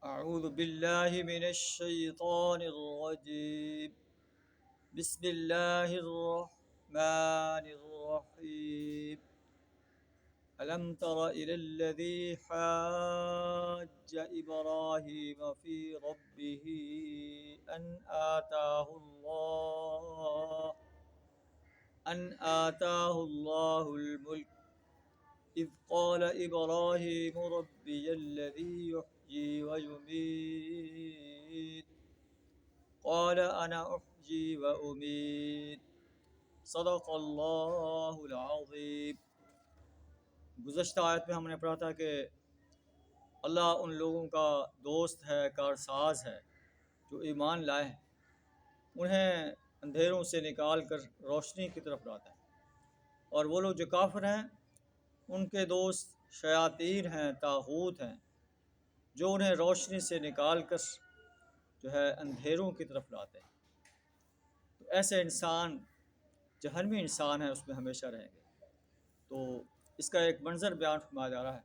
أعوذ بالله من الشيطان الرجيم. بسم الله الرحمن الرحيم. ألم تر إلى الذي حاج إبراهيم في ربه أن آتاه الله أن آتاه الله الملك إذ قال إبراهيم ربي الذي يحيي ويميت قال أنا أحيي وأميت صدق اللہ العظیم۔ گزشتہ آیت میں ہم نے پڑھا تھا کہ اللہ ان لوگوں کا دوست ہے، کارساز ہے جو ایمان لائے ہیں، انہیں اندھیروں سے نکال کر روشنی کی طرف لاتا ہے، اور وہ لوگ جو کافر ہیں ان کے دوست شیاطین ہیں، طاغوت ہیں، جو انہیں روشنی سے نکال کر جو ہے اندھیروں کی طرف لاتے ہیں۔ تو ایسے انسان جہنمی انسان ہے، اس میں ہمیشہ رہیں گے۔ تو اس کا ایک منظر بیان فرمایا جا رہا ہے۔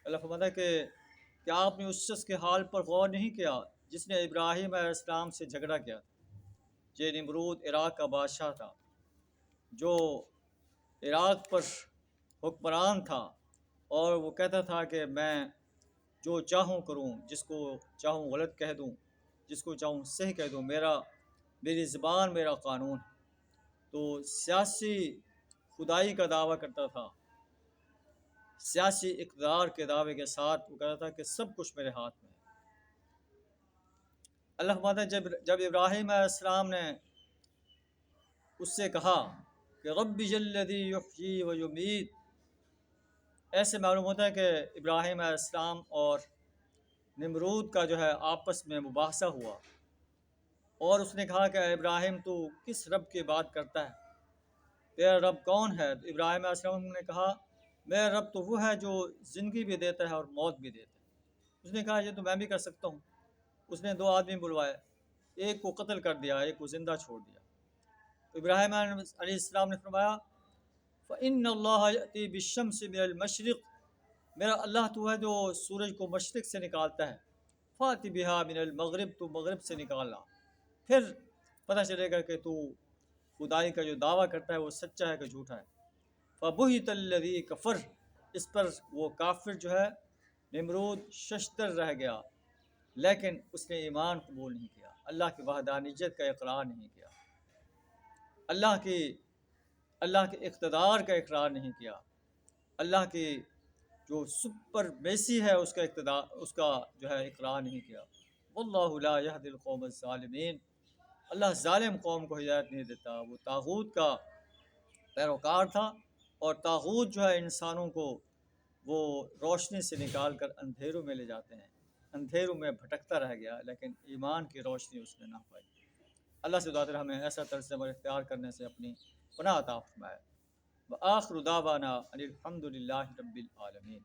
اللہ فرماتا ہے کہ کیا آپ نے اس شخص کے حال پر غور نہیں کیا جس نے ابراہیم علیہ السلام سے جھگڑا کیا تھا؟ یہ نمرود عراق کا بادشاہ تھا جو عراق پر حکمران تھا، اور وہ کہتا تھا کہ میں جو چاہوں کروں، جس کو چاہوں غلط کہہ دوں، جس کو چاہوں صحیح کہہ دوں، میری زبان میرا قانون ہے۔ تو سیاسی خدائی کا دعویٰ کرتا تھا، سیاسی اقتدار کے دعوے کے ساتھ وہ کہتا تھا کہ سب کچھ میرے ہاتھ میں ہے۔ اللہ فرماتا ہے جب ابراہیم علیہ السلام نے اس سے کہا کہ رب الذی یحیی و یمیت، ایسے معلوم ہوتا ہے کہ ابراہیم علیہ السلام اور نمرود کا جو ہے آپس میں مباحثہ ہوا، اور اس نے کہا کہ ابراہیم تو کس رب کی بات کرتا ہے، تیرا رب کون ہے؟ تو ابراہیم علیہ السلام نے کہا میرا رب تو وہ ہے جو زندگی بھی دیتا ہے اور موت بھی دیتا ہے۔ اس نے کہا یہ تو میں بھی کر سکتا ہوں۔ اس نے 2 آدمی بلوائے، ایک کو قتل کر دیا، ایک کو زندہ چھوڑ دیا۔ تو ابراہیم علیہ السلام نے فرمایا فَإِنَّ اللَّهَ يَأْتِي بِالشَّمْسِ مِنَ الْمَشْرِقِ، میرا اللہ تو ہے جو سورج کو مشرق سے نکالتا ہے، فَأْتِ بِهَا مِنَ الْمَغْرِبِ، تو مغرب سے نکالنا، پھر پتہ چلے گا کہ تو خدائی کا جو دعویٰ کرتا ہے وہ سچا ہے کہ جھوٹا ہے۔ فَبُهِتَ الَّذِي كَفَرَ، اس پر وہ کافر جو ہے نمرود ششدر رہ گیا، لیکن اس نے ایمان قبول نہیں کیا، اللہ کی وحدانیت کا اقرار نہیں کیا، اللہ کے اقتدار کا اقرار نہیں کیا، اللہ کی جو سپر میسی ہے اس کا جو ہے اقرار نہیں کیا۔ واللہ لا یہدی القوم الظالمین، اللہ ظالم قوم کو ہدایت نہیں دیتا۔ وہ طاغوت کا پیروکار تھا، اور طاغوت جو ہے انسانوں کو وہ روشنی سے نکال کر اندھیروں میں لے جاتے ہیں، اندھیروں میں بھٹکتا رہ گیا، لیکن ایمان کی روشنی اس نے نہ پائی۔ اللہ سے دعا ہمیں ایسا طرز عمل اختیار کرنے سے اپنی پناہ عطا فرمائے۔ وآخر دعوانا ان الحمد للہ رب العالمین۔